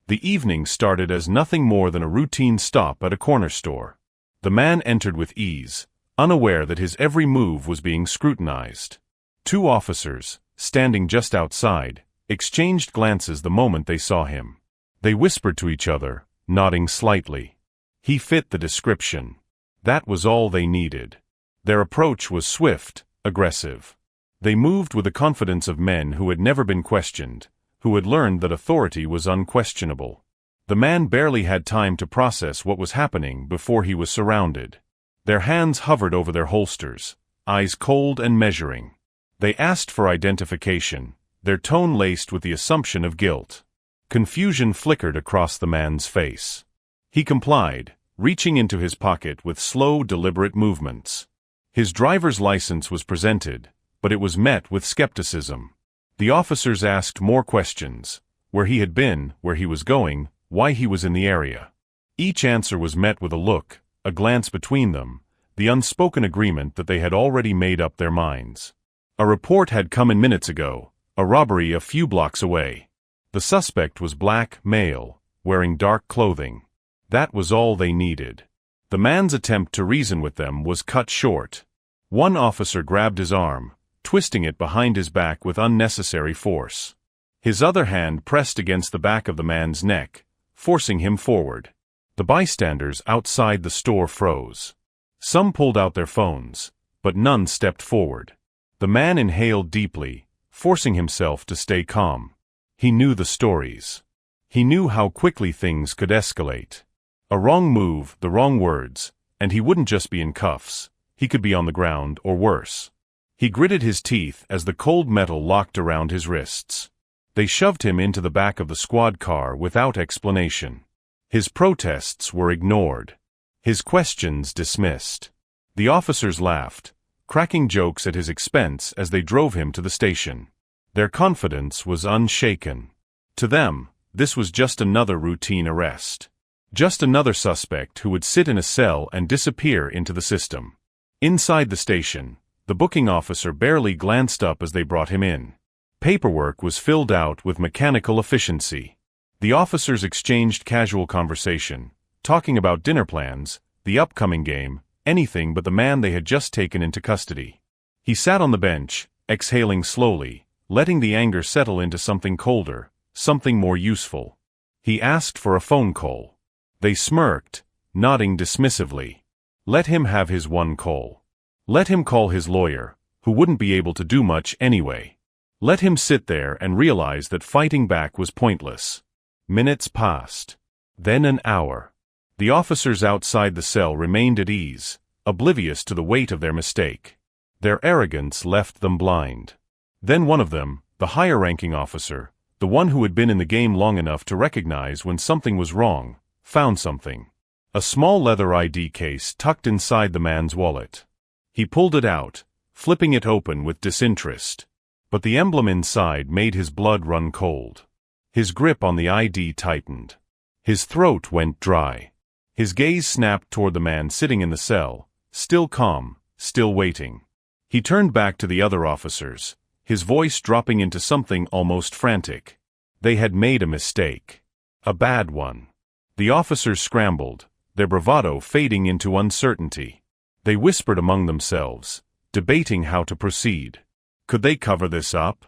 The evening started as nothing more than a routine stop at a corner store. The man entered with ease, unaware that his every move was being scrutinized. Two officers, standing just outside, exchanged glances the moment they saw him. They whispered to each other, nodding slightly. He fit the description. That was all they needed. Their approach was swift, aggressive. They moved with the confidence of men who had never been questioned, who had learned that authority was unquestionable. The man barely had time to process what was happening before he was surrounded. Their hands hovered over their holsters, eyes cold and measuring. They asked for identification, their tone laced with the assumption of guilt. Confusion flickered across the man's face. He complied, reaching into his pocket with slow, deliberate movements. His driver's license was presented, but it was met with skepticism. The officers asked more questions: where he had been, where he was going, why he was in the area. Each answer was met with a look, a glance between them, the unspoken agreement that they had already made up their minds. A report had come in minutes ago, a robbery a few blocks away. The suspect was black, male, wearing dark clothing. That was all they needed. The man's attempt to reason with them was cut short. One officer grabbed his arm, twisting it behind his back with unnecessary force. His other hand pressed against the back of the man's neck, forcing him forward. The bystanders outside the store froze. Some pulled out their phones, but none stepped forward. The man inhaled deeply, forcing himself to stay calm. He knew the stories. He knew how quickly things could escalate. A wrong move, the wrong words, and he wouldn't just be in cuffs, he could be on the ground or worse. He gritted his teeth as the cold metal locked around his wrists. They shoved him into the back of the squad car without explanation. His protests were ignored. His questions dismissed. The officers laughed, cracking jokes at his expense as they drove him to the station. Their confidence was unshaken. To them, this was just another routine arrest. Just another suspect who would sit in a cell and disappear into the system. Inside the station, the booking officer barely glanced up as they brought him in. Paperwork was filled out with mechanical efficiency. The officers exchanged casual conversation, talking about dinner plans, the upcoming game, anything but the man they had just taken into custody. He sat on the bench, exhaling slowly, letting the anger settle into something colder, something more useful. He asked for a phone call. They smirked, nodding dismissively. Let him have his one call. Let him call his lawyer, who wouldn't be able to do much anyway. Let him sit there and realize that fighting back was pointless. Minutes passed. Then an hour. The officers outside the cell remained at ease, oblivious to the weight of their mistake. Their arrogance left them blind. Then one of them, the higher-ranking officer, the one who had been in the game long enough to recognize when something was wrong, found something. A small leather ID case tucked inside the man's wallet. He pulled it out, flipping it open with disinterest. But the emblem inside made his blood run cold. His grip on the ID tightened. His throat went dry. His gaze snapped toward the man sitting in the cell, still calm, still waiting. He turned back to the other officers, his voice dropping into something almost frantic. They had made a mistake. A bad one. The officers scrambled, their bravado fading into uncertainty. They whispered among themselves, debating how to proceed. Could they cover this up?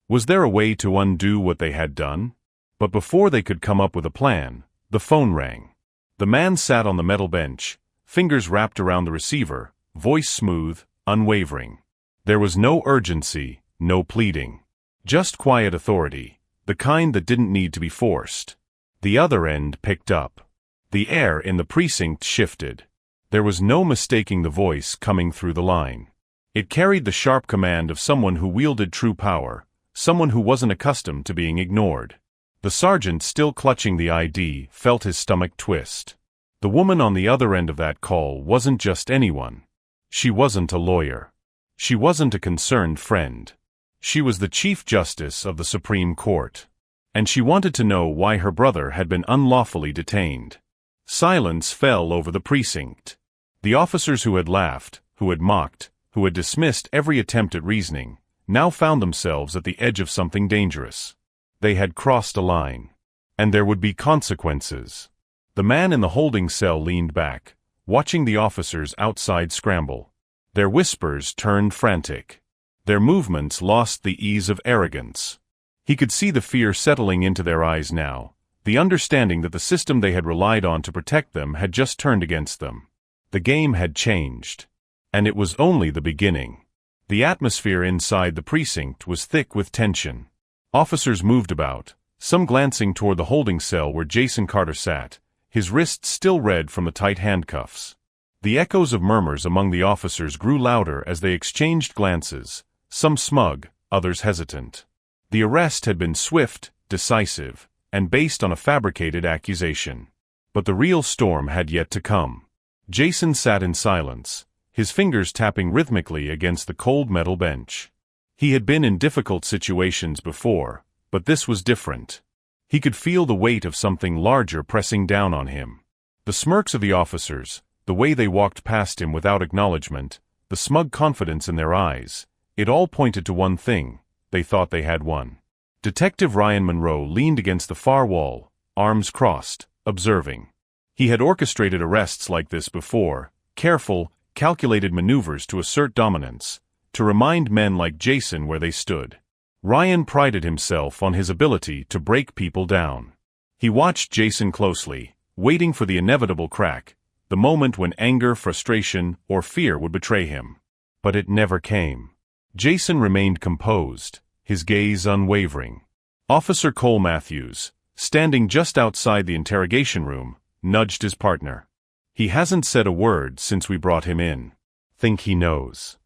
Was there a way to undo what they had done? But before they could come up with a plan, the phone rang. The man sat on the metal bench, fingers wrapped around the receiver, voice smooth, unwavering. There was no urgency, no pleading. Just quiet authority, the kind that didn't need to be forced. The other end picked up. The air in the precinct shifted. There was no mistaking the voice coming through the line. It carried the sharp command of someone who wielded true power, someone who wasn't accustomed to being ignored. The sergeant, still clutching the ID, felt his stomach twist. The woman on the other end of that call wasn't just anyone. She wasn't a lawyer. She wasn't a concerned friend. She was the Chief Justice of the Supreme Court. And she wanted to know why her brother had been unlawfully detained. Silence fell over the precinct. The officers who had laughed, who had mocked, who had dismissed every attempt at reasoning, now found themselves at the edge of something dangerous. They had crossed a line. And there would be consequences. The man in the holding cell leaned back, watching the officers outside scramble. Their whispers turned frantic. Their movements lost the ease of arrogance. He could see the fear settling into their eyes now, the understanding that the system they had relied on to protect them had just turned against them. The game had changed. And it was only the beginning. The atmosphere inside the precinct was thick with tension. Officers moved about, some glancing toward the holding cell where Jason Carter sat, his wrists still red from the tight handcuffs. The echoes of murmurs among the officers grew louder as they exchanged glances, some smug, others hesitant. The arrest had been swift, decisive, and based on a fabricated accusation. But the real storm had yet to come. Jason sat in silence, his fingers tapping rhythmically against the cold metal bench. He had been in difficult situations before, but this was different. He could feel the weight of something larger pressing down on him. The smirks of the officers, the way they walked past him without acknowledgement, the smug confidence in their eyes, it all pointed to one thing: they thought they had won. Detective Ryan Monroe leaned against the far wall, arms crossed, observing. He had orchestrated arrests like this before, careful, calculated maneuvers to assert dominance, to remind men like Jason where they stood. Ryan prided himself on his ability to break people down. He watched Jason closely, waiting for the inevitable crack, the moment when anger, frustration, or fear would betray him. But it never came. Jason remained composed, his gaze unwavering. Officer Cole Matthews, standing just outside the interrogation room, nudged his partner. "He hasn't said a word since we brought him in. Think he knows?"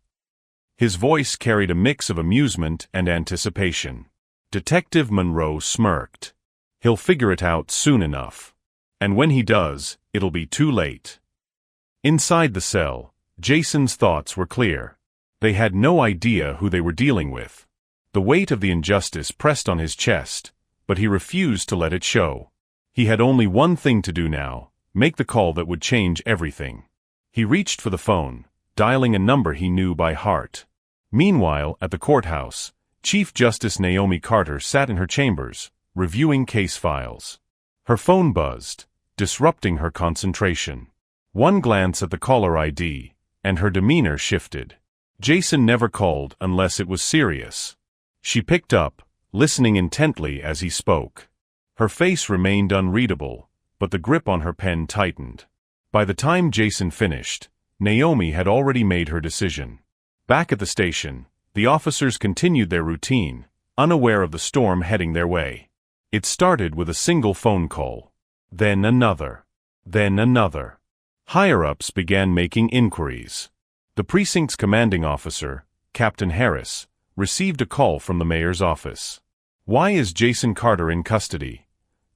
His voice carried a mix of amusement and anticipation. Detective Monroe smirked. "He'll figure it out soon enough. And when he does, it'll be too late." Inside the cell, Jason's thoughts were clear. They had no idea who they were dealing with. The weight of the injustice pressed on his chest, but he refused to let it show. He had only one thing to do now: make the call that would change everything. He reached for the phone, dialing a number he knew by heart. Meanwhile, at the courthouse, Chief Justice Naomi Carter sat in her chambers, reviewing case files. Her phone buzzed, disrupting her concentration. One glance at the caller ID, and her demeanor shifted. Jason never called unless it was serious. She picked up, listening intently as he spoke. Her face remained unreadable, but the grip on her pen tightened. By the time Jason finished, Naomi had already made her decision. Back at the station, the officers continued their routine, unaware of the storm heading their way. It started with a single phone call. Then another. Then another. Higher-ups began making inquiries. The precinct's commanding officer, Captain Harris, received a call from the mayor's office. "Why is Jason Carter in custody?"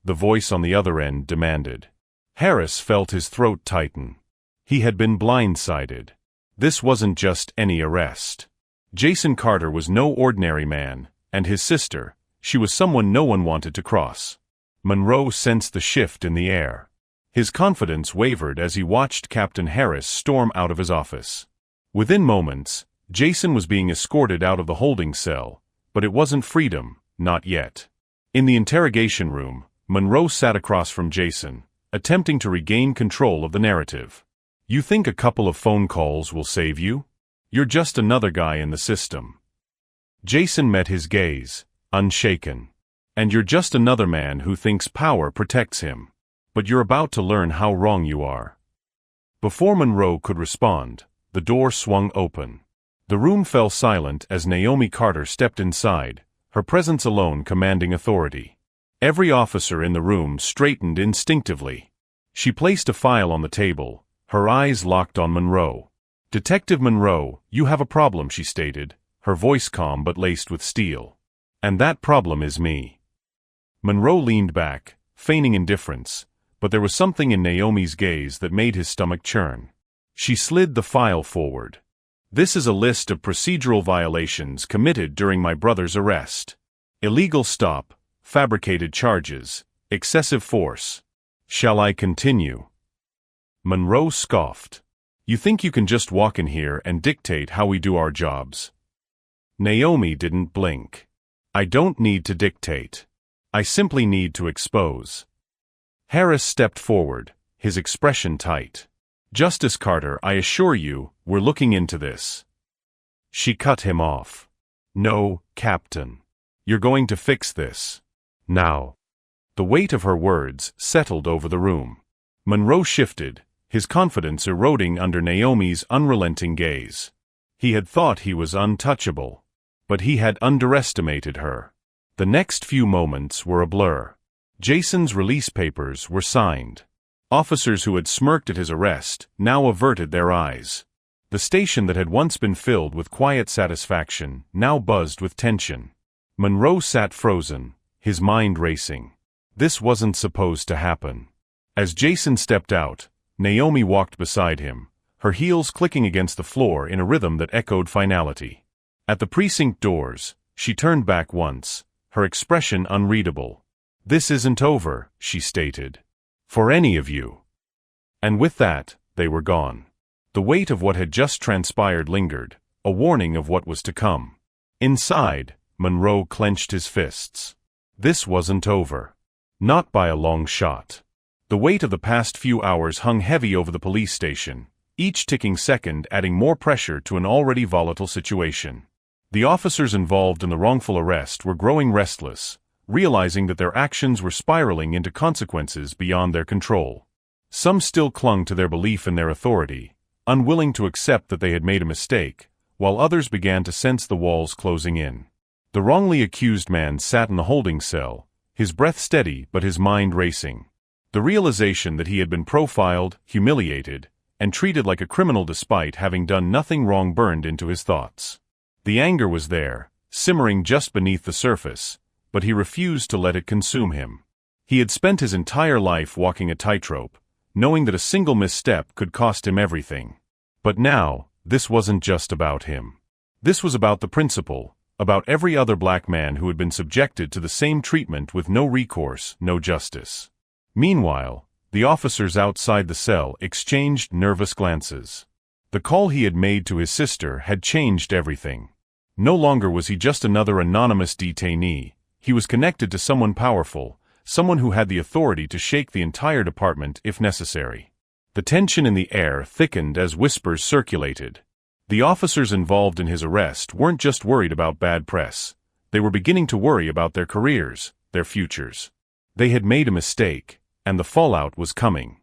the voice on the other end demanded. Harris felt his throat tighten. He had been blindsided. This wasn't just any arrest. Jason Carter was no ordinary man, and his sister, she was someone no one wanted to cross. Monroe sensed the shift in the air. His confidence wavered as he watched Captain Harris storm out of his office. Within moments, Jason was being escorted out of the holding cell, but it wasn't freedom, not yet. In the interrogation room, Monroe sat across from Jason, attempting to regain control of the narrative. "You think a couple of phone calls will save you? You're just another guy in the system." Jason met his gaze, unshaken. "And you're just another man who thinks power protects him. But you're about to learn how wrong you are." Before Monroe could respond, the door swung open. The room fell silent as Naomi Carter stepped inside, her presence alone commanding authority. Every officer in the room straightened instinctively. She placed a file on the table, her eyes locked on Monroe. "Detective Monroe, you have a problem," she stated, her voice calm but laced with steel. "And that problem is me." Monroe leaned back, feigning indifference, but there was something in Naomi's gaze that made his stomach churn. She slid the file forward. "This is a list of procedural violations committed during my brother's arrest. Illegal stop, fabricated charges, excessive force. Shall I continue?" Monroe scoffed. "You think you can just walk in here and dictate how we do our jobs?" Naomi didn't blink. "I don't need to dictate. I simply need to expose. Harris stepped forward, his expression tight. Justice Carter, I assure you, we're looking into this. She cut him off. No, Captain. You're going to fix this. Now. The weight of her words settled over the room. Monroe shifted, his confidence eroding under Naomi's unrelenting gaze. He had thought he was untouchable, but he had underestimated her. The next few moments were a blur. Jason's release papers were signed. Officers who had smirked at his arrest now averted their eyes. The station that had once been filled with quiet satisfaction now buzzed with tension. Monroe sat frozen, his mind racing. This wasn't supposed to happen. As Jason stepped out, Naomi walked beside him, her heels clicking against the floor in a rhythm that echoed finality. At the precinct doors, she turned back once, her expression unreadable. This isn't over, she stated. For any of you. And with that, they were gone. The weight of what had just transpired lingered, a warning of what was to come. Inside, Monroe clenched his fists. This wasn't over. Not by a long shot. The weight of the past few hours hung heavy over the police station, each ticking second adding more pressure to an already volatile situation. The officers involved in the wrongful arrest were growing restless, realizing that their actions were spiraling into consequences beyond their control. Some still clung to their belief in their authority, unwilling to accept that they had made a mistake, while others began to sense the walls closing in. The wrongly accused man sat in the holding cell, his breath steady but his mind racing. The realization that he had been profiled, humiliated, and treated like a criminal despite having done nothing wrong burned into his thoughts. The anger was there, simmering just beneath the surface, but he refused to let it consume him. He had spent his entire life walking a tightrope, knowing that a single misstep could cost him everything. But now, this wasn't just about him. This was about the principle, about every other black man who had been subjected to the same treatment with no recourse, no justice. Meanwhile, the officers outside the cell exchanged nervous glances. The call he had made to his sister had changed everything. No longer was he just another anonymous detainee. He was connected to someone powerful, someone who had the authority to shake the entire department if necessary. The tension in the air thickened as whispers circulated. The officers involved in his arrest weren't just worried about bad press. They were beginning to worry about their careers, their futures. They had made a mistake, and the fallout was coming.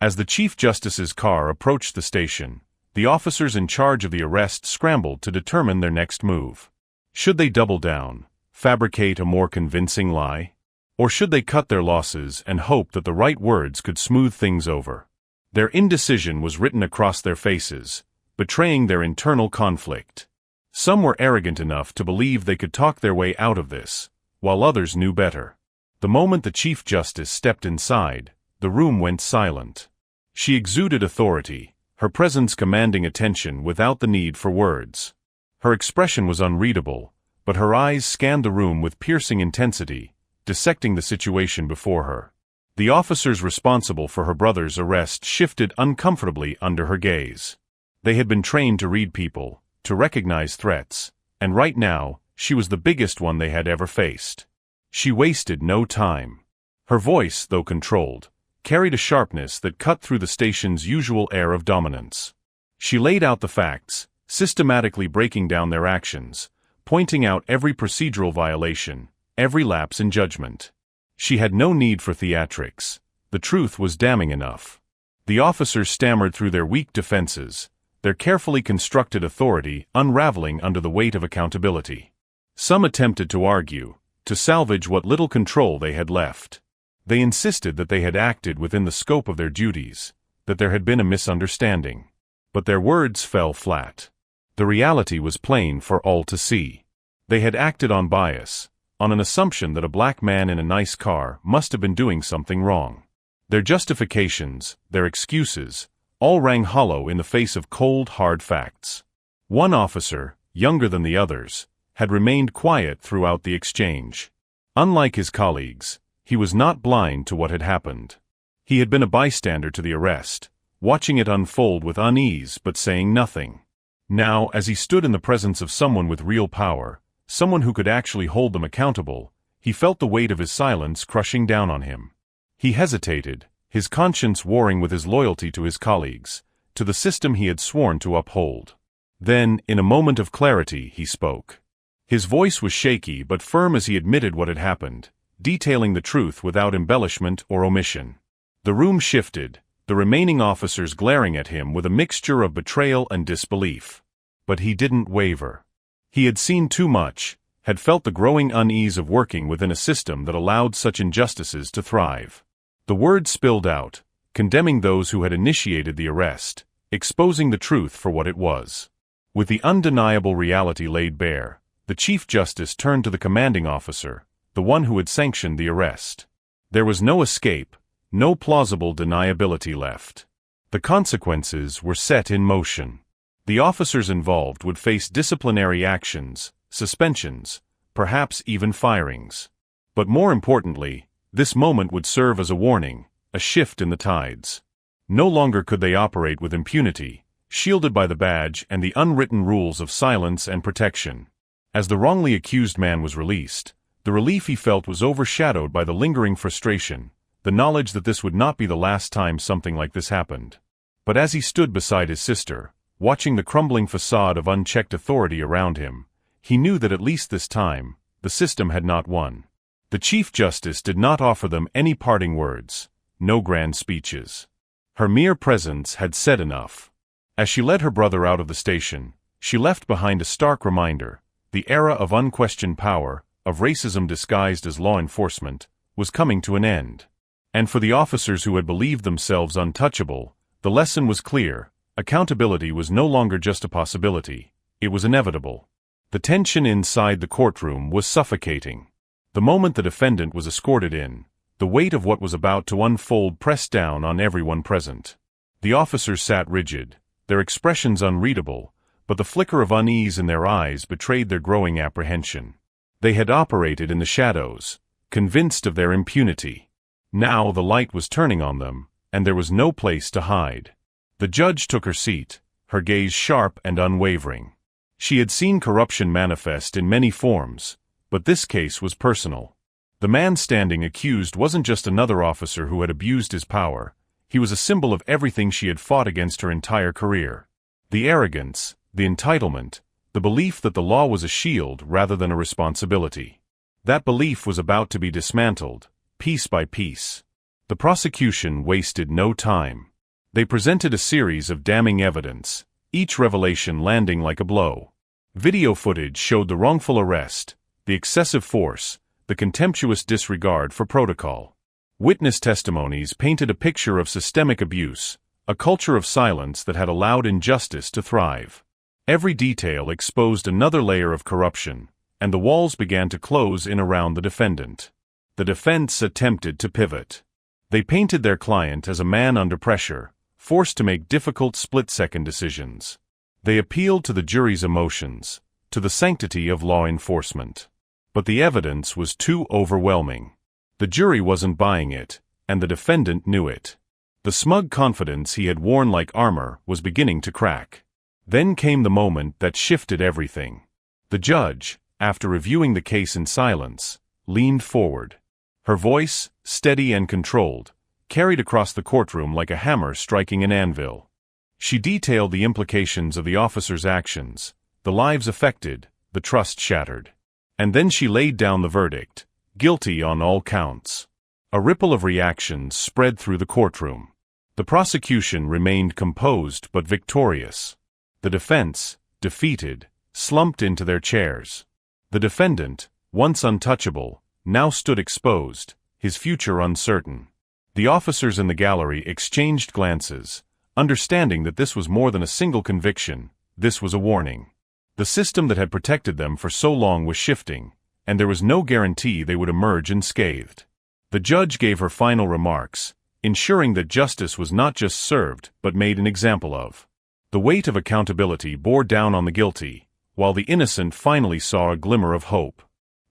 As the Chief Justice's car approached the station, the officers in charge of the arrest scrambled to determine their next move. Should they double down, fabricate a more convincing lie? Or should they cut their losses and hope that the right words could smooth things over? Their indecision was written across their faces, betraying their internal conflict. Some were arrogant enough to believe they could talk their way out of this, while others knew better. The moment the Chief Justice stepped inside, the room went silent. She exuded authority, her presence commanding attention without the need for words. Her expression was unreadable, but her eyes scanned the room with piercing intensity, dissecting the situation before her. The officers responsible for her brother's arrest shifted uncomfortably under her gaze. They had been trained to read people, to recognize threats, and right now, she was the biggest one they had ever faced. She wasted no time. Her voice, though controlled, carried a sharpness that cut through the station's usual air of dominance. She laid out the facts, systematically breaking down their actions, pointing out every procedural violation, every lapse in judgment. She had no need for theatrics. The truth was damning enough. The officers stammered through their weak defenses, their carefully constructed authority unraveling under the weight of accountability. Some attempted to argue, to salvage what little control they had left. They insisted that they had acted within the scope of their duties, that there had been a misunderstanding. But their words fell flat. The reality was plain for all to see. They had acted on bias, on an assumption that a black man in a nice car must have been doing something wrong. Their justifications, their excuses, all rang hollow in the face of cold, hard facts. One officer, younger than the others, had remained quiet throughout the exchange. Unlike his colleagues, he was not blind to what had happened. He had been a bystander to the arrest, watching it unfold with unease but saying nothing. Now, as he stood in the presence of someone with real power, someone who could actually hold them accountable, He felt the weight of his silence crushing down on him. He hesitated, his conscience warring with his loyalty to his colleagues, to the system he had sworn to uphold. Then, in a moment of clarity, he spoke. His voice was shaky but firm as he admitted what had happened, detailing the truth without embellishment or omission. The room shifted, the remaining officers glaring at him with a mixture of betrayal and disbelief. But he didn't waver. He had seen too much, had felt the growing unease of working within a system that allowed such injustices to thrive. The words spilled out, condemning those who had initiated the arrest, exposing the truth for what it was. With the undeniable reality laid bare, the Chief Justice turned to the commanding officer, the one who had sanctioned the arrest. There was no escape, no plausible deniability left. The consequences were set in motion. The officers involved would face disciplinary actions, suspensions, perhaps even firings. But more importantly, this moment would serve as a warning, a shift in the tides. No longer could they operate with impunity, shielded by the badge and the unwritten rules of silence and protection. As the wrongly accused man was released, the relief he felt was overshadowed by the lingering frustration, the knowledge that this would not be the last time something like this happened. But as he stood beside his sister, watching the crumbling facade of unchecked authority around him, he knew that at least this time, the system had not won. The Chief Justice did not offer them any parting words, no grand speeches. Her mere presence had said enough. As she led her brother out of the station, she left behind a stark reminder: the era of unquestioned power, of racism disguised as law enforcement, was coming to an end. And for the officers who had believed themselves untouchable, the lesson was clear: accountability was no longer just a possibility, it was inevitable. The tension inside the courtroom was suffocating. The moment the defendant was escorted in, the weight of what was about to unfold pressed down on everyone present. The officers sat rigid, their expressions unreadable, but the flicker of unease in their eyes betrayed their growing apprehension. They had operated in the shadows, convinced of their impunity. Now the light was turning on them, and there was no place to hide. The judge took her seat, her gaze sharp and unwavering. She had seen corruption manifest in many forms, but this case was personal. The man standing accused wasn't just another officer who had abused his power, he was a symbol of everything she had fought against her entire career. The arrogance, the entitlement, the belief that the law was a shield rather than a responsibility. That belief was about to be dismantled, piece by piece. The prosecution wasted no time. They presented a series of damning evidence, each revelation landing like a blow. Video footage showed the wrongful arrest, the excessive force, the contemptuous disregard for protocol. Witness testimonies painted a picture of systemic abuse, a culture of silence that had allowed injustice to thrive. Every detail exposed another layer of corruption, and the walls began to close in around the defendant. The defense attempted to pivot. They painted their client as a man under pressure, forced to make difficult split-second decisions. They appealed to the jury's emotions, to the sanctity of law enforcement. But the evidence was too overwhelming. The jury wasn't buying it, and the defendant knew it. The smug confidence he had worn like armor was beginning to crack. Then came the moment that shifted everything. The judge, after reviewing the case in silence, leaned forward. Her voice, steady and controlled, carried across the courtroom like a hammer striking an anvil. She detailed the implications of the officer's actions, the lives affected, the trust shattered. And then she laid down the verdict: guilty on all counts. A ripple of reactions spread through the courtroom. The prosecution remained composed but victorious. The defense, defeated, slumped into their chairs. The defendant, once untouchable, now stood exposed, his future uncertain. The officers in the gallery exchanged glances, understanding that this was more than a single conviction, this was a warning. The system that had protected them for so long was shifting, and there was no guarantee they would emerge unscathed. The judge gave her final remarks, ensuring that justice was not just served but made an example of. The weight of accountability bore down on the guilty, while the innocent finally saw a glimmer of hope.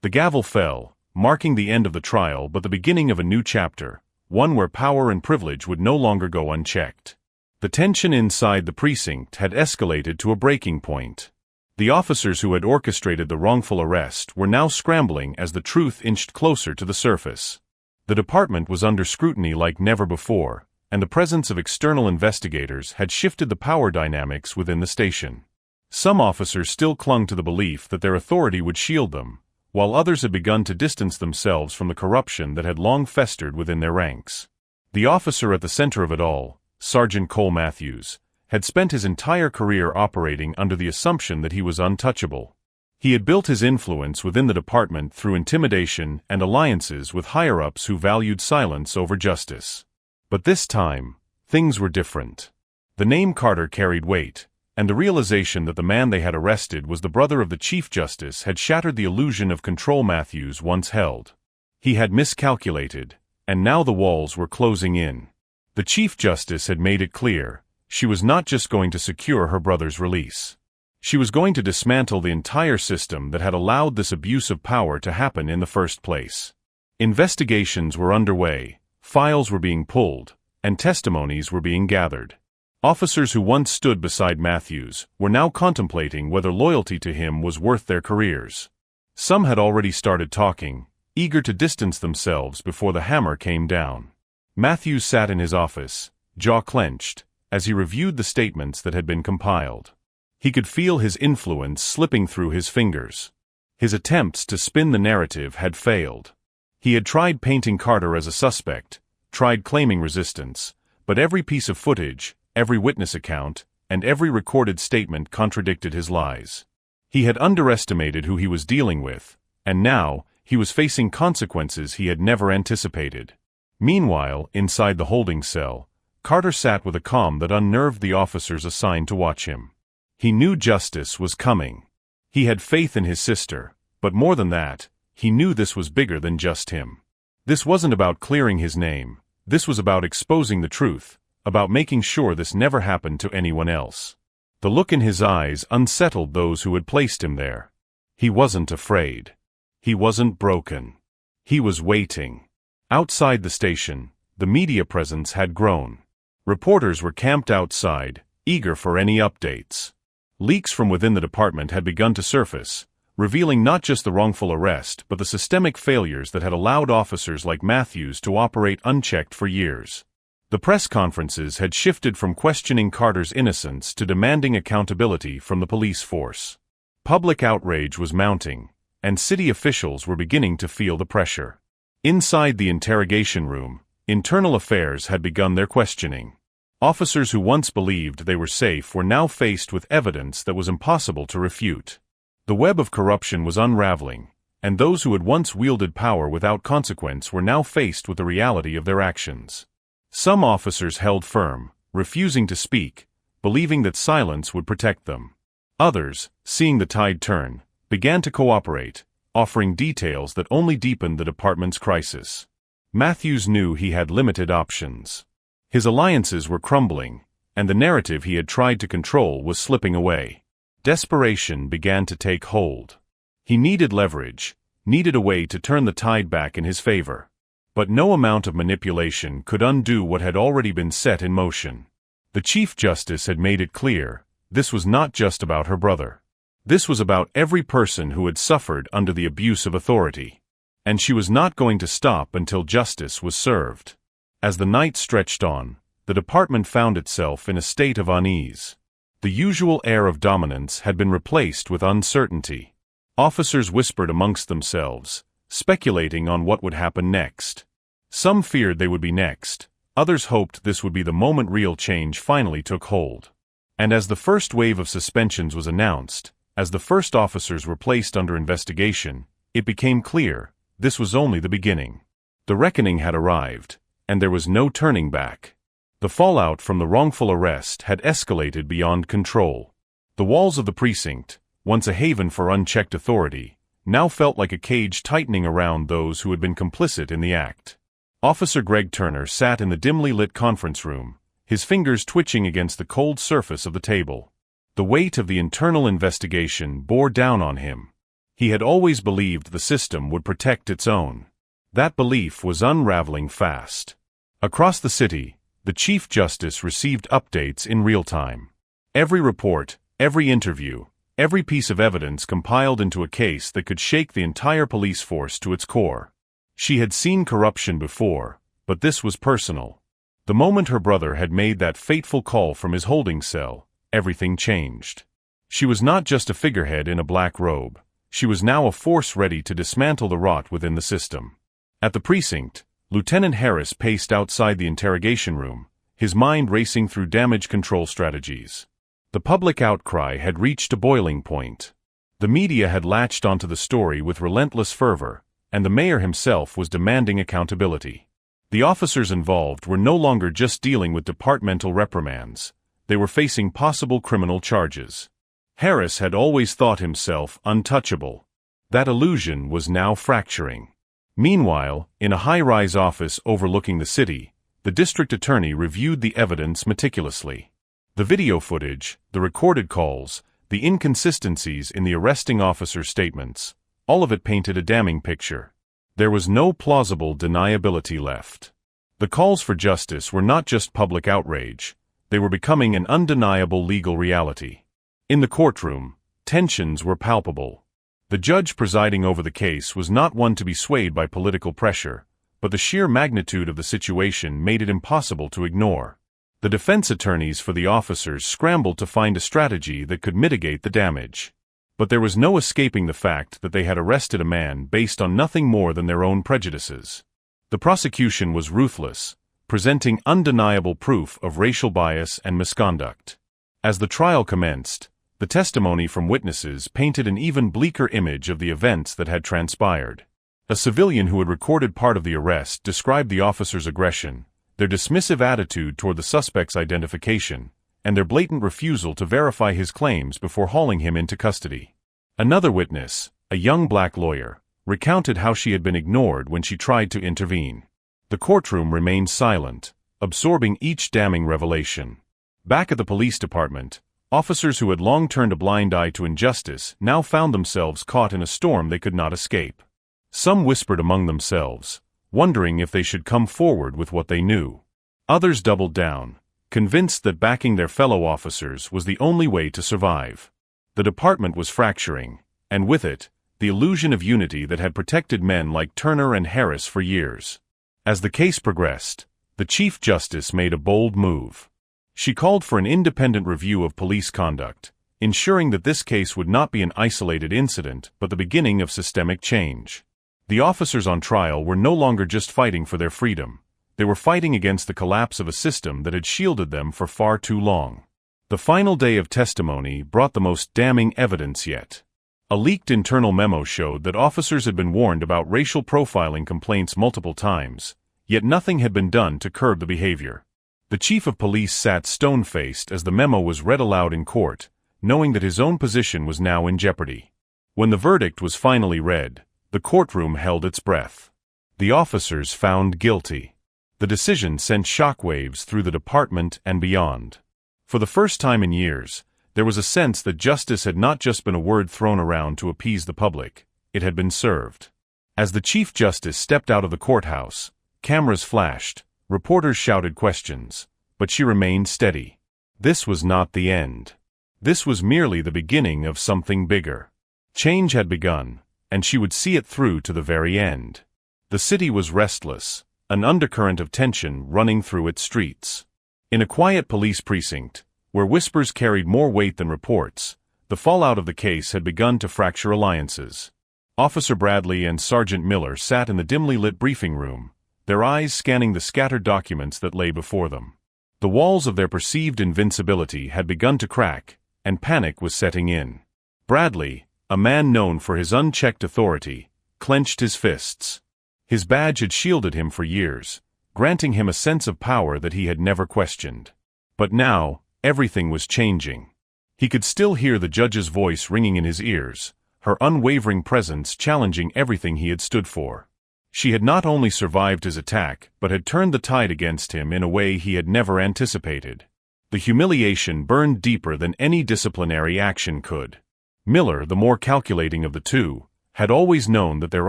The gavel fell, marking the end of the trial but the beginning of a new chapter, one where power and privilege would no longer go unchecked. The tension inside the precinct had escalated to a breaking point. The officers who had orchestrated the wrongful arrest were now scrambling as the truth inched closer to the surface. The department was under scrutiny like never before, and the presence of external investigators had shifted the power dynamics within the station. Some officers still clung to the belief that their authority would shield them, while others had begun to distance themselves from the corruption that had long festered within their ranks. The officer at the center of it all, Sergeant Cole Matthews, had spent his entire career operating under the assumption that he was untouchable. He had built his influence within the department through intimidation and alliances with higher-ups who valued silence over justice. But this time, things were different. The name Carter carried weight, and the realization that the man they had arrested was the brother of the Chief Justice had shattered the illusion of control Matthews once held. He had miscalculated, and now the walls were closing in. The Chief Justice had made it clear, she was not just going to secure her brother's release. She was going to dismantle the entire system that had allowed this abuse of power to happen in the first place. Investigations were underway, files were being pulled, and testimonies were being gathered. Officers who once stood beside Matthews were now contemplating whether loyalty to him was worth their careers. Some had already started talking, eager to distance themselves before the hammer came down. Matthews sat in his office, jaw clenched, as he reviewed the statements that had been compiled. He could feel his influence slipping through his fingers. His attempts to spin the narrative had failed. He had tried painting Carter as a suspect, tried claiming resistance, but every piece of footage, every witness account, and every recorded statement contradicted his lies. He had underestimated who he was dealing with, and now he was facing consequences he had never anticipated. Meanwhile, inside the holding cell, Carter sat with a calm that unnerved the officers assigned to watch him. He knew justice was coming. He had faith in his sister, but more than that, he knew this was bigger than just him. This wasn't about clearing his name, this was about exposing the truth, about making sure this never happened to anyone else. The look in his eyes unsettled those who had placed him there. He wasn't afraid. He wasn't broken. He was waiting. Outside the station, the media presence had grown. Reporters were camped outside, eager for any updates. Leaks from within the department had begun to surface, revealing not just the wrongful arrest but the systemic failures that had allowed officers like Matthews to operate unchecked for years. The press conferences had shifted from questioning Carter's innocence to demanding accountability from the police force. Public outrage was mounting, and city officials were beginning to feel the pressure. Inside the interrogation room, internal affairs had begun their questioning. Officers who once believed they were safe were now faced with evidence that was impossible to refute. The web of corruption was unraveling, and those who had once wielded power without consequence were now faced with the reality of their actions. Some officers held firm, refusing to speak, believing that silence would protect them. Others, seeing the tide turn, began to cooperate, offering details that only deepened the department's crisis. Matthews knew he had limited options. His alliances were crumbling, and the narrative he had tried to control was slipping away. Desperation began to take hold. He needed leverage, needed a way to turn the tide back in his favor. But no amount of manipulation could undo what had already been set in motion. The Chief Justice had made it clear, this was not just about her brother. This was about every person who had suffered under the abuse of authority. And she was not going to stop until justice was served. As the night stretched on, the department found itself in a state of unease. The usual air of dominance had been replaced with uncertainty. Officers whispered amongst themselves, speculating on what would happen next. Some feared they would be next, others hoped this would be the moment real change finally took hold. And as the first wave of suspensions was announced, as the first officers were placed under investigation, it became clear, this was only the beginning. The reckoning had arrived, and there was no turning back. The fallout from the wrongful arrest had escalated beyond control. The walls of the precinct, once a haven for unchecked authority, now felt like a cage tightening around those who had been complicit in the act. Officer Greg Turner sat in the dimly lit conference room, his fingers twitching against the cold surface of the table. The weight of the internal investigation bore down on him. He had always believed the system would protect its own. That belief was unraveling fast. Across the city, the Chief Justice received updates in real time. Every report, every interview, every piece of evidence compiled into a case that could shake the entire police force to its core. She had seen corruption before, but this was personal. The moment her brother had made that fateful call from his holding cell, everything changed. She was not just a figurehead in a black robe. She was now a force ready to dismantle the rot within the system. At the precinct, Lieutenant Harris paced outside the interrogation room, his mind racing through damage control strategies. The public outcry had reached a boiling point. The media had latched onto the story with relentless fervor, and the mayor himself was demanding accountability. The officers involved were no longer just dealing with departmental reprimands. They were facing possible criminal charges. Harris had always thought himself untouchable. That illusion was now fracturing. Meanwhile, in a high-rise office overlooking the city, the district attorney reviewed the evidence meticulously. The video footage, the recorded calls, the inconsistencies in the arresting officer's statements, all of it painted a damning picture. There was no plausible deniability left. The calls for justice were not just public outrage, they were becoming an undeniable legal reality. In the courtroom, tensions were palpable. The judge presiding over the case was not one to be swayed by political pressure, but the sheer magnitude of the situation made it impossible to ignore. The defense attorneys for the officers scrambled to find a strategy that could mitigate the damage. But there was no escaping the fact that they had arrested a man based on nothing more than their own prejudices. The prosecution was ruthless, presenting undeniable proof of racial bias and misconduct. As the trial commenced, the testimony from witnesses painted an even bleaker image of the events that had transpired. A civilian who had recorded part of the arrest described the officers' aggression, their dismissive attitude toward the suspect's identification, and their blatant refusal to verify his claims before hauling him into custody. Another witness, a young black lawyer, recounted how she had been ignored when she tried to intervene. The courtroom remained silent, absorbing each damning revelation. Back at the police department, officers who had long turned a blind eye to injustice now found themselves caught in a storm they could not escape. Some whispered among themselves, wondering if they should come forward with what they knew. Others doubled down, convinced that backing their fellow officers was the only way to survive. The department was fracturing, and with it, the illusion of unity that had protected men like Turner and Harris for years. As the case progressed, the Chief Justice made a bold move. She called for an independent review of police conduct, ensuring that this case would not be an isolated incident but the beginning of systemic change. The officers on trial were no longer just fighting for their freedom. They were fighting against the collapse of a system that had shielded them for far too long. The final day of testimony brought the most damning evidence yet. A leaked internal memo showed that officers had been warned about racial profiling complaints multiple times, yet nothing had been done to curb the behavior. The chief of police sat stone-faced as the memo was read aloud in court, knowing that his own position was now in jeopardy. When the verdict was finally read, the courtroom held its breath. The officers found guilty. The decision sent shockwaves through the department and beyond. For the first time in years, there was a sense that justice had not just been a word thrown around to appease the public, it had been served. As the Chief Justice stepped out of the courthouse, cameras flashed, reporters shouted questions, but she remained steady. This was not the end. This was merely the beginning of something bigger. Change had begun, and she would see it through to the very end. The city was restless, an undercurrent of tension running through its streets. In a quiet police precinct, where whispers carried more weight than reports, the fallout of the case had begun to fracture alliances. Officer Bradley and Sergeant Miller sat in the dimly lit briefing room, their eyes scanning the scattered documents that lay before them. The walls of their perceived invincibility had begun to crack, and panic was setting in. Bradley, a man known for his unchecked authority, clenched his fists. His badge had shielded him for years, granting him a sense of power that he had never questioned. But now, everything was changing. He could still hear the judge's voice ringing in his ears, her unwavering presence challenging everything he had stood for. She had not only survived his attack, but had turned the tide against him in a way he had never anticipated. The humiliation burned deeper than any disciplinary action could. Miller, the more calculating of the two, had always known that their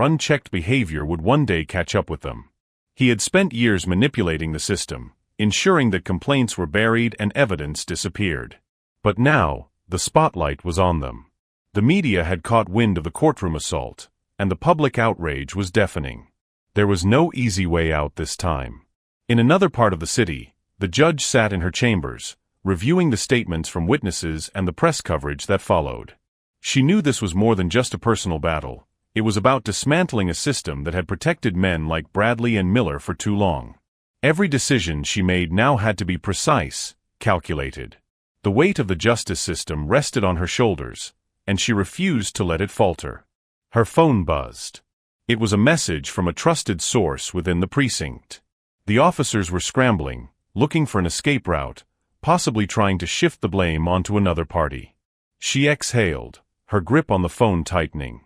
unchecked behavior would one day catch up with them. He had spent years manipulating the system, ensuring that complaints were buried and evidence disappeared. But now, the spotlight was on them. The media had caught wind of the courtroom assault, and the public outrage was deafening. There was no easy way out this time. In another part of the city, the judge sat in her chambers, reviewing the statements from witnesses and the press coverage that followed. She knew this was more than just a personal battle. It was about dismantling a system that had protected men like Bradley and Miller for too long. Every decision she made now had to be precise, calculated. The weight of the justice system rested on her shoulders, and she refused to let it falter. Her phone buzzed. It was a message from a trusted source within the precinct. The officers were scrambling, looking for an escape route, possibly trying to shift the blame onto another party. She exhaled, her grip on the phone tightening.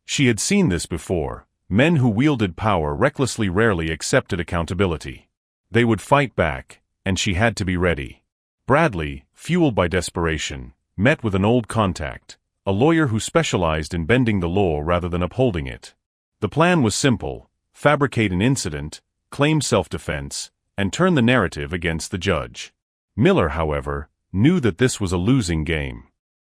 She had seen this before. Men who wielded power recklessly rarely accepted accountability. They would fight back, and she had to be ready. Bradley, fueled by desperation, met with an old contact, a lawyer who specialized in bending the law rather than upholding it. The plan was simple: fabricate an incident, claim self-defense, and turn the narrative against the judge. Miller, however, knew that this was a losing game.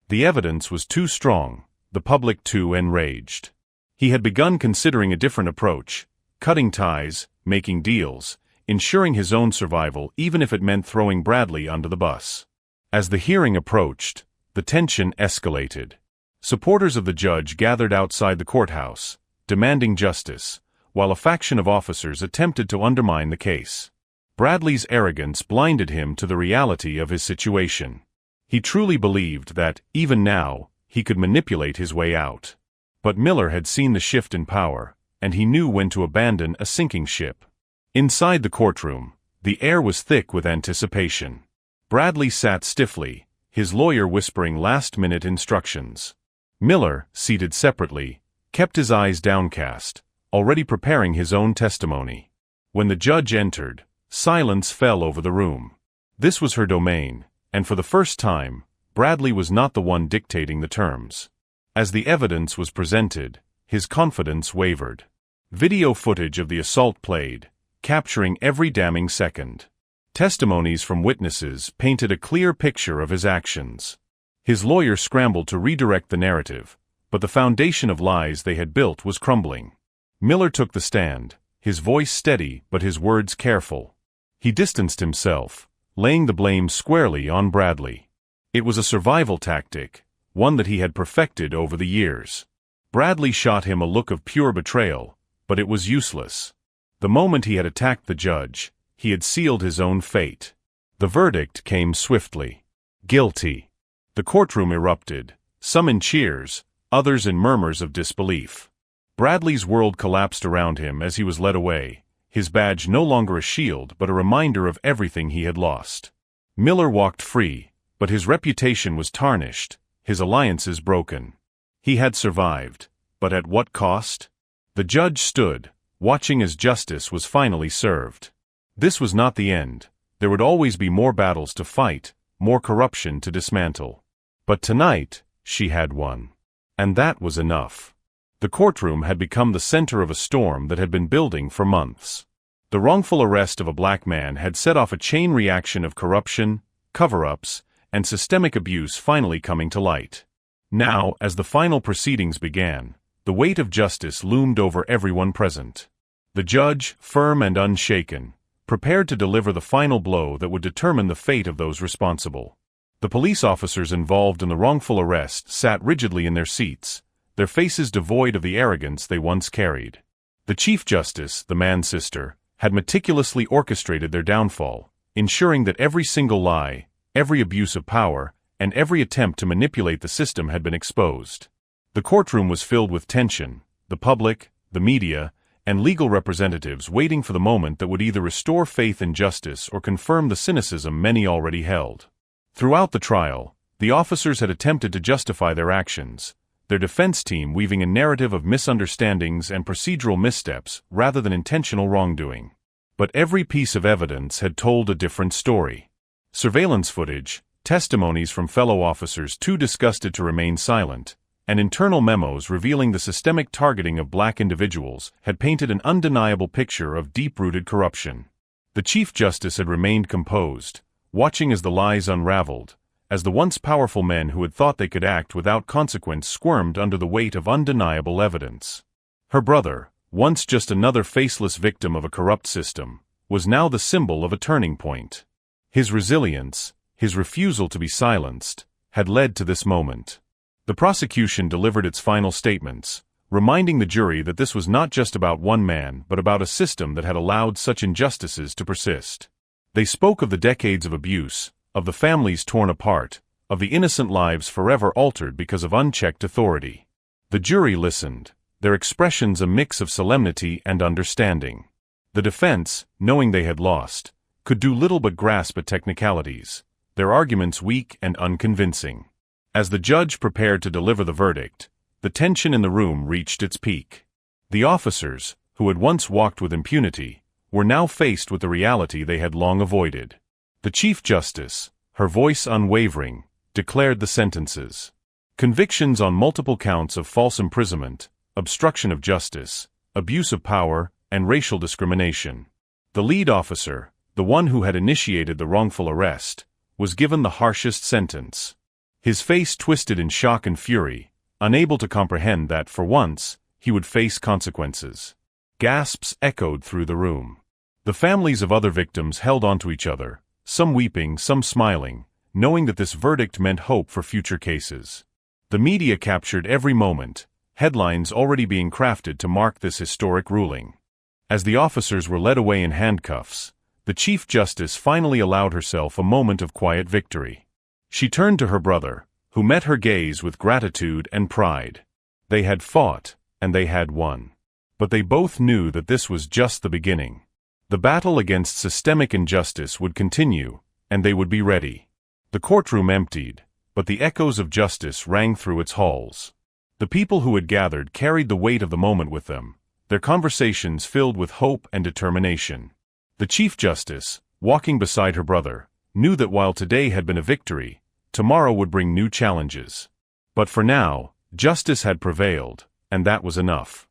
The evidence was too strong, the public too enraged. He had begun considering a different approach: cutting ties, making deals, ensuring his own survival even if it meant throwing Bradley under the bus. As the hearing approached, the tension escalated. Supporters of the judge gathered outside the courthouse, demanding justice, while a faction of officers attempted to undermine the case. Bradley's arrogance blinded him to the reality of his situation. He truly believed that, even now, he could manipulate his way out. But Miller had seen the shift in power, and he knew when to abandon a sinking ship. Inside the courtroom, the air was thick with anticipation. Bradley sat stiffly, his lawyer whispering last-minute instructions. Miller, seated separately, kept his eyes downcast, already preparing his own testimony. When the judge entered, silence fell over the room. This was her domain, and for the first time, Bradley was not the one dictating the terms. As the evidence was presented, his confidence wavered. Video footage of the assault played, capturing every damning second. Testimonies from witnesses painted a clear picture of his actions. His lawyer scrambled to redirect the narrative, but the foundation of lies they had built was crumbling. Miller took the stand, his voice steady but his words careful. He distanced himself, laying the blame squarely on Bradley. It was a survival tactic, one that he had perfected over the years. Bradley shot him a look of pure betrayal, but it was useless. The moment he had attacked the judge, he had sealed his own fate. The verdict came swiftly. Guilty. The courtroom erupted, some in cheers, others in murmurs of disbelief. Bradley's world collapsed around him as he was led away, his badge no longer a shield but a reminder of everything he had lost. Miller walked free, but his reputation was tarnished, his alliances broken. He had survived, but at what cost? The judge stood, watching as justice was finally served. This was not the end. There would always be more battles to fight, more corruption to dismantle. But tonight, she had won. And that was enough. The courtroom had become the center of a storm that had been building for months. The wrongful arrest of a black man had set off a chain reaction of corruption, cover-ups, and systemic abuse finally coming to light. Now, as the final proceedings began, the weight of justice loomed over everyone present. The judge, firm and unshaken, prepared to deliver the final blow that would determine the fate of those responsible. The police officers involved in the wrongful arrest sat rigidly in their seats, their faces devoid of the arrogance they once carried. The Chief Justice, the man's sister, had meticulously orchestrated their downfall, ensuring that every single lie, every abuse of power, and every attempt to manipulate the system had been exposed. The courtroom was filled with tension, the public, the media, and legal representatives waiting for the moment that would either restore faith in justice or confirm the cynicism many already held. Throughout the trial, the officers had attempted to justify their actions, their defense team weaving a narrative of misunderstandings and procedural missteps rather than intentional wrongdoing. But every piece of evidence had told a different story. Surveillance footage, testimonies from fellow officers too disgusted to remain silent, and internal memos revealing the systemic targeting of black individuals had painted an undeniable picture of deep-rooted corruption. The Chief Justice had remained composed, watching as the lies unraveled, as the once powerful men who had thought they could act without consequence squirmed under the weight of undeniable evidence. Her brother, once just another faceless victim of a corrupt system, was now the symbol of a turning point. His resilience, his refusal to be silenced, had led to this moment. The prosecution delivered its final statements, reminding the jury that this was not just about one man but about a system that had allowed such injustices to persist. They spoke of the decades of abuse, of the families torn apart, of the innocent lives forever altered because of unchecked authority. The jury listened, their expressions a mix of solemnity and understanding. The defense, knowing they had lost, could do little but grasp at technicalities, their arguments weak and unconvincing. As the judge prepared to deliver the verdict, the tension in the room reached its peak. The officers, who had once walked with impunity, were now faced with the reality they had long avoided. The Chief Justice, her voice unwavering, declared the sentences. Convictions on multiple counts of false imprisonment, obstruction of justice, abuse of power, and racial discrimination. The lead officer, the one who had initiated the wrongful arrest, was given the harshest sentence. His face twisted in shock and fury, unable to comprehend that, for once, he would face consequences. Gasps echoed through the room. The families of other victims held onto each other, some weeping, some smiling, knowing that this verdict meant hope for future cases. The media captured every moment, headlines already being crafted to mark this historic ruling. As the officers were led away in handcuffs, the Chief Justice finally allowed herself a moment of quiet victory. She turned to her brother, who met her gaze with gratitude and pride. They had fought, and they had won. But they both knew that this was just the beginning. The battle against systemic injustice would continue, and they would be ready. The courtroom emptied, but the echoes of justice rang through its halls. The people who had gathered carried the weight of the moment with them, their conversations filled with hope and determination. The Chief Justice, walking beside her brother, knew that while today had been a victory, tomorrow would bring new challenges. But for now, justice had prevailed, and that was enough.